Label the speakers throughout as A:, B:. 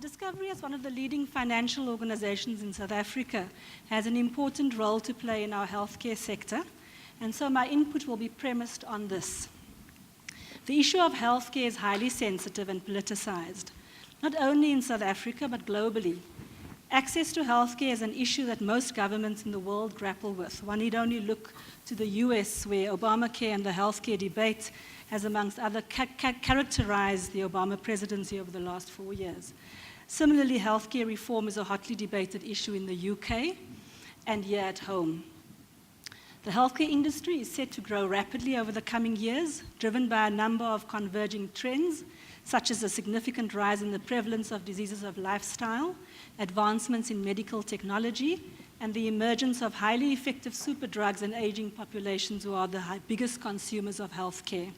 A: Discovery, as one of the leading financial organizations in South Africa, has an important role to play in our healthcare sector, and so my input will be premised on this. The issue of healthcare is highly sensitive and politicized, not only in South Africa but globally. Access to healthcare is an issue that most governments in the world grapple with. One need only look to the US, where Obamacare and the healthcare debate has, amongst other, characterized the Obama presidency over the last 4 years. Similarly, healthcare reform is a hotly debated issue in the UK and here at home. The healthcare industry is set to grow rapidly over the coming years, driven by a number of converging trends, such as a significant rise in the prevalence of diseases of lifestyle, advancements in medical technology, and the emergence of highly effective superdrugs in aging populations who are the biggest consumers of healthcare.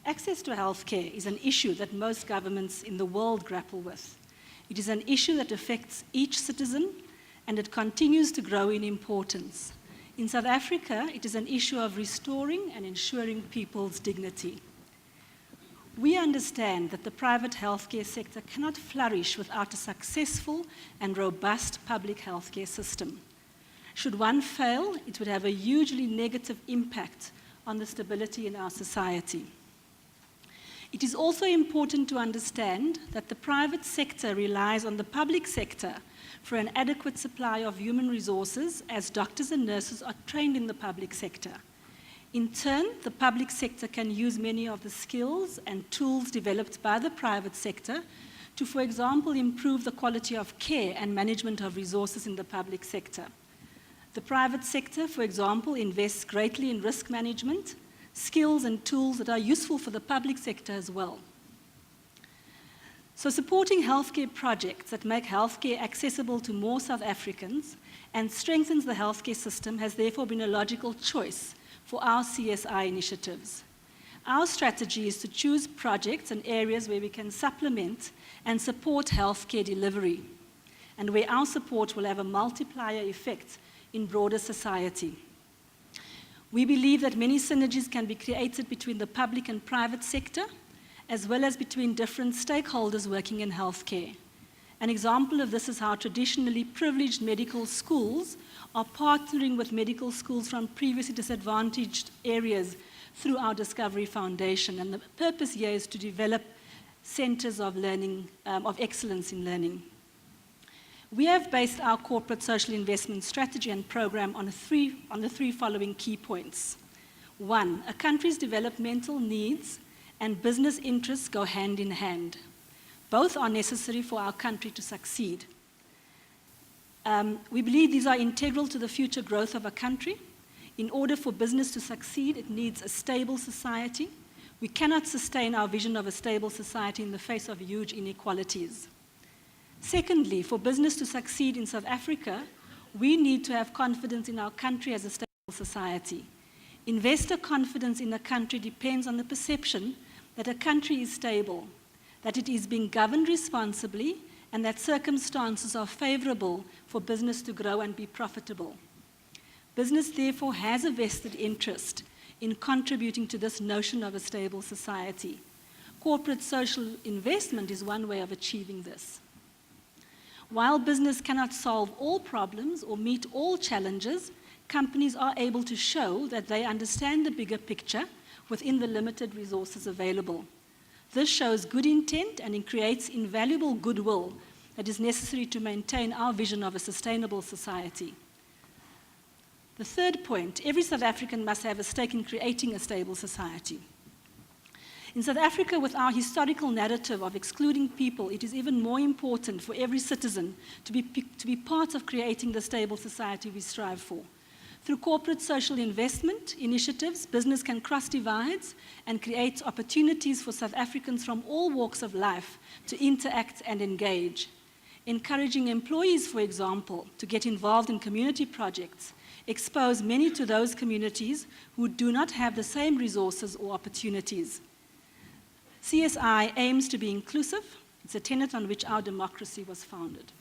A: Access to healthcare is an issue that most governments in the world grapple with. It is an issue that affects each citizen, and it continues to grow in importance. In South Africa, it is an issue of restoring and ensuring people's dignity. We understand that the private healthcare sector cannot flourish without a successful and robust public healthcare system. Should one fail, it would have a hugely negative impact on the stability in our society. It is also important to understand that the private sector relies on the public sector for an adequate supply of human resources, as doctors and nurses are trained in the public sector. In turn, the public sector can use many of the skills and tools developed by the private sector to, for example, improve the quality of care and management of resources in the public sector. The private sector, for example, invests greatly in risk management, skills and tools that are useful for the public sector as well. So supporting healthcare projects that make healthcare accessible to more South Africans and strengthens the healthcare system has therefore been a logical choice for our CSI initiatives. Our strategy is to choose projects and areas where we can supplement and support healthcare delivery, and where our support will have a multiplier effect in broader society. We believe that many synergies can be created between the public and private sector, as well as between different stakeholders working in healthcare. An example of this is how traditionally privileged medical schools are partnering with medical schools from previously disadvantaged areas through our Discovery Foundation. And the purpose here is to develop centers of learning, of excellence in learning. We have based our corporate social investment strategy and program on the three following key points. 1, a country's developmental needs and business interests go hand in hand. Both are necessary for our country to succeed. We believe these are integral to the future growth of a country. In order for business to succeed, it needs a stable society. We cannot sustain our vision of a stable society in the face of huge inequalities. Secondly, for business to succeed in South Africa, we need to have confidence in our country as a stable society. Investor confidence in a country depends on the perception that a country is stable, that it is being governed responsibly, and that circumstances are favorable for business to grow and be profitable. Business, therefore, has a vested interest in contributing to this notion of a stable society. Corporate social investment is one way of achieving this. While business cannot solve all problems or meet all challenges, companies are able to show that they understand the bigger picture within the limited resources available. This shows good intent and it creates invaluable goodwill that is necessary to maintain our vision of a sustainable society. The third point, every South African must have a stake in creating a stable society. In South Africa, with our historical narrative of excluding people, it is even more important for every citizen to be part of creating the stable society we strive for. Through corporate social investment initiatives, business can cross divides and create opportunities for South Africans from all walks of life to interact and engage. Encouraging employees, for example, to get involved in community projects expose many to those communities who do not have the same resources or opportunities. CSI aims to be inclusive. It's a tenet on which our democracy was founded.